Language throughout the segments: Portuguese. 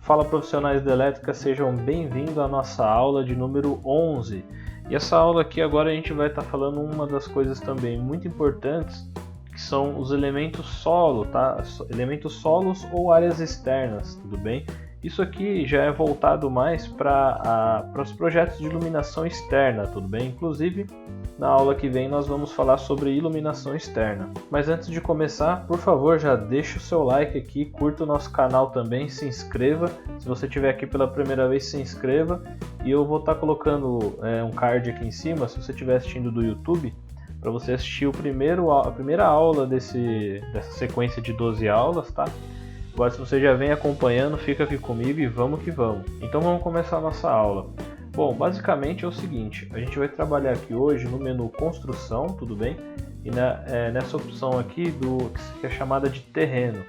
Fala profissionais da elétrica, sejam bem-vindos à nossa aula de número 11. E essa aula aqui agora a gente vai estar falando uma das coisas também muito importantes, que são os elementos solo, tá? Elementos solos ou áreas externas, tudo bem? Isso aqui já é voltado mais para os projetos de iluminação externa, tudo bem? Inclusive, na aula que vem nós vamos falar sobre iluminação externa. Mas antes de começar, por favor, já deixa o seu like aqui, curta o nosso canal também, se inscreva. Se você estiver aqui pela primeira vez, se inscreva. E eu vou estar colocando um card aqui em cima, se você estiver assistindo do YouTube, para você assistir a primeira aula dessa sequência de 12 aulas, tá? Agora, se você já vem acompanhando, fica aqui comigo e vamos que vamos. Então vamos começar a nossa aula. Bom, basicamente é o seguinte, a gente vai trabalhar aqui hoje no menu construção, tudo bem? E nessa opção aqui que é chamada de terreno.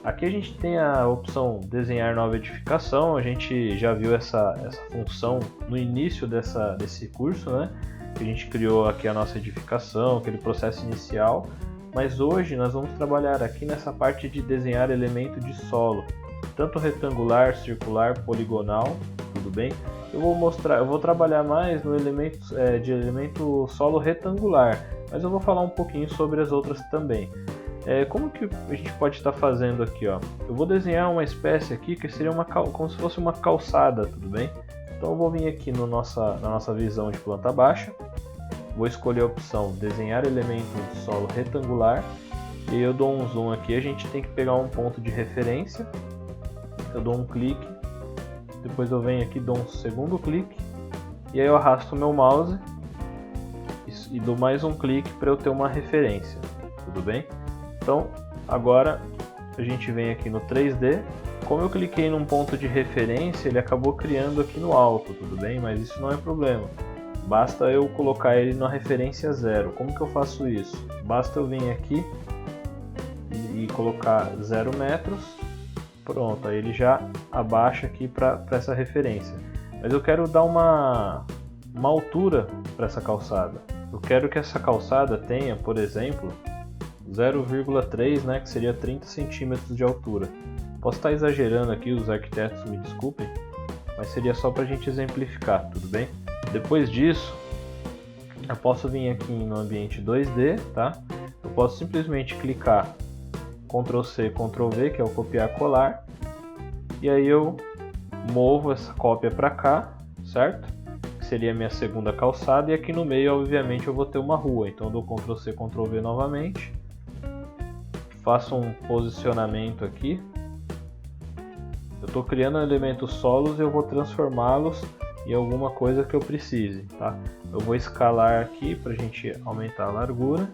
Aqui a gente tem a opção desenhar nova edificação, a gente já viu essa função no início desse curso, né? Que a gente criou aqui a nossa edificação, aquele processo inicial. Mas hoje nós vamos trabalhar aqui nessa parte de desenhar elemento de solo, tanto retangular, circular, poligonal, tudo bem? Eu vou trabalhar mais no elemento solo retangular, mas eu vou falar um pouquinho sobre as outras também. Como que a gente pode estar fazendo aqui, ó? Eu vou desenhar uma espécie aqui que seria como se fosse uma calçada, tudo bem? Então eu vou vir aqui na nossa visão de planta baixa. Vou escolher a opção desenhar elemento de solo retangular e eu dou um zoom aqui. A gente tem que pegar um ponto de referência, eu dou um clique, depois eu venho aqui, dou um segundo clique e aí eu arrasto o meu mouse e dou mais um clique para eu ter uma referência, tudo bem? Então agora a gente vem aqui no 3D. Como eu cliquei num ponto de referência, ele acabou criando aqui no alto, tudo bem? Mas isso não é problema. Basta eu colocar ele na referência 0. Como que eu faço isso? Basta eu vir aqui e colocar 0 metros. Pronto, aí ele já abaixa aqui para essa referência. Mas eu quero dar uma altura para essa calçada. Eu quero que essa calçada tenha, por exemplo, 0,3, né, que seria 30 centímetros de altura. Posso estar exagerando aqui, os arquitetos me desculpem, mas seria só para a gente exemplificar, tudo bem? Depois disso, eu posso vir aqui no ambiente 2D, tá? Eu posso simplesmente clicar Ctrl C, Ctrl V, que é o copiar colar, e aí eu movo essa cópia para cá, certo? Que seria a minha segunda calçada, e aqui no meio, obviamente, eu vou ter uma rua. Então eu dou Ctrl C, Ctrl V novamente, faço um posicionamento aqui. Eu estou criando elementos solos e eu vou transformá-los em alguma coisa que eu precise, tá? Eu vou escalar aqui para a gente aumentar a largura,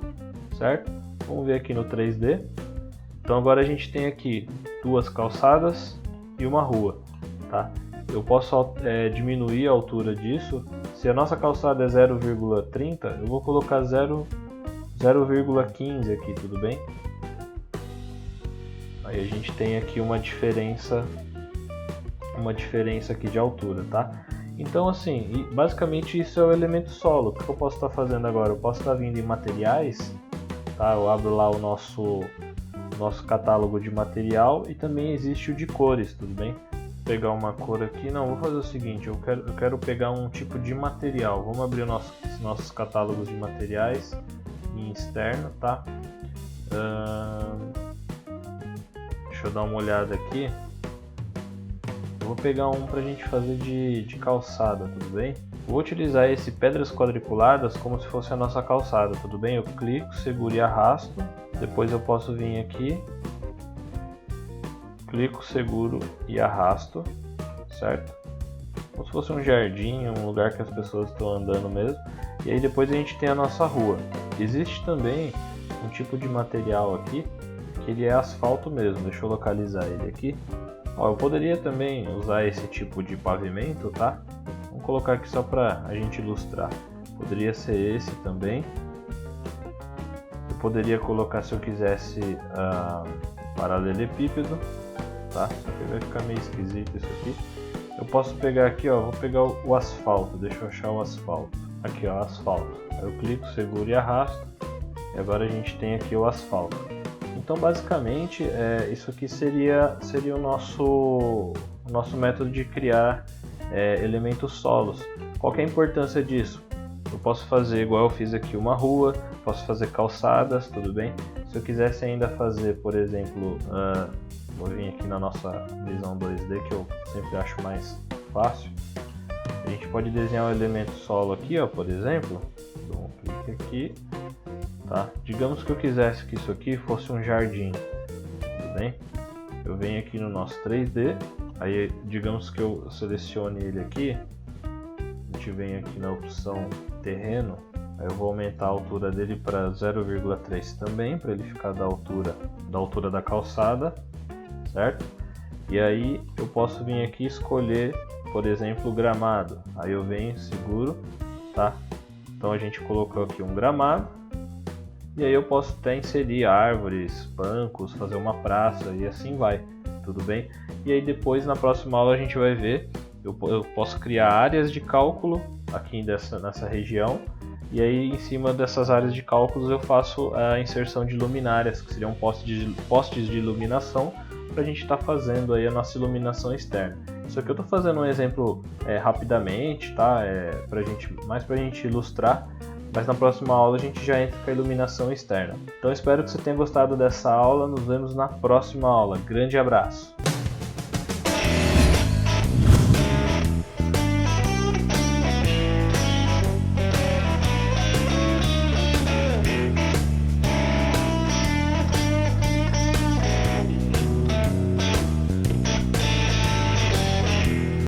certo? Vamos ver aqui no 3D. Então agora a gente tem aqui duas calçadas e uma rua, tá? Eu posso diminuir a altura disso. Se a nossa calçada é 0,30, eu vou colocar 0,15 aqui, tudo bem? Aí a gente tem aqui uma diferença aqui de altura, tá? Então assim, basicamente isso é o elemento solo. O que eu posso estar fazendo agora? Eu posso estar vindo em materiais, tá? Eu abro lá o nosso catálogo de material e também existe o de cores, tudo bem? Vou pegar uma cor aqui, não, vou fazer o seguinte, eu quero pegar um tipo de material. Vamos abrir nossos catálogos de materiais em externo, tá? Deixa eu dar uma olhada aqui. Eu vou pegar um para a gente fazer de calçada, tudo bem? Vou utilizar esse pedras quadriculadas como se fosse a nossa calçada, tudo bem? Eu clico, seguro e arrasto. Depois eu posso vir aqui, clico, seguro e arrasto, certo? Como se fosse um jardim, um lugar que as pessoas estão andando mesmo. E aí depois a gente tem a nossa rua. Existe também um tipo de material aqui que ele é asfalto mesmo. Deixa eu localizar ele aqui. Ó, eu poderia também usar esse tipo de pavimento, tá? Vamos colocar aqui só para a gente ilustrar. Poderia ser esse também. Eu poderia colocar, se eu quisesse, paralelepípedo, tá? Só que vai ficar meio esquisito isso aqui. Eu posso pegar aqui, ó, vou pegar o asfalto. Deixa eu achar o asfalto. Aqui, ó, asfalto. Eu clico, seguro e arrasto. E agora a gente tem aqui o asfalto. Então basicamente isso aqui seria o nosso nosso método de criar elementos solos. Qual que é a importância disso? Eu posso fazer igual eu fiz aqui uma rua, posso fazer calçadas, tudo bem? Se eu quisesse ainda fazer, por exemplo, vou vir aqui na nossa visão 2D, que eu sempre acho mais fácil. A gente pode desenhar um elemento solo aqui, ó, por exemplo. Dou um clique aqui, tá? Digamos que eu quisesse que isso aqui fosse um jardim, tudo bem? Eu venho aqui no nosso 3D, aí digamos que eu selecione ele aqui. A gente vem aqui na opção terreno, aí eu vou aumentar a altura dele para 0,3 também, para ele ficar da altura da calçada, certo? E aí eu posso vir aqui e escolher, por exemplo, o gramado. Aí eu venho, seguro, tá? Então a gente colocou aqui um gramado. E aí eu posso até inserir árvores, bancos, fazer uma praça e assim vai, tudo bem? E aí depois na próxima aula a gente vai ver, eu posso criar áreas de cálculo aqui nessa região. E aí em cima dessas áreas de cálculos eu faço a inserção de luminárias, que seriam postes de iluminação, para a gente estar fazendo aí a nossa iluminação externa. Isso aqui eu estou fazendo um exemplo rapidamente, tá? Mais para a gente ilustrar, mas na próxima aula a gente já entra com a iluminação externa. Então espero que você tenha gostado dessa aula, nos vemos na próxima aula. Grande abraço!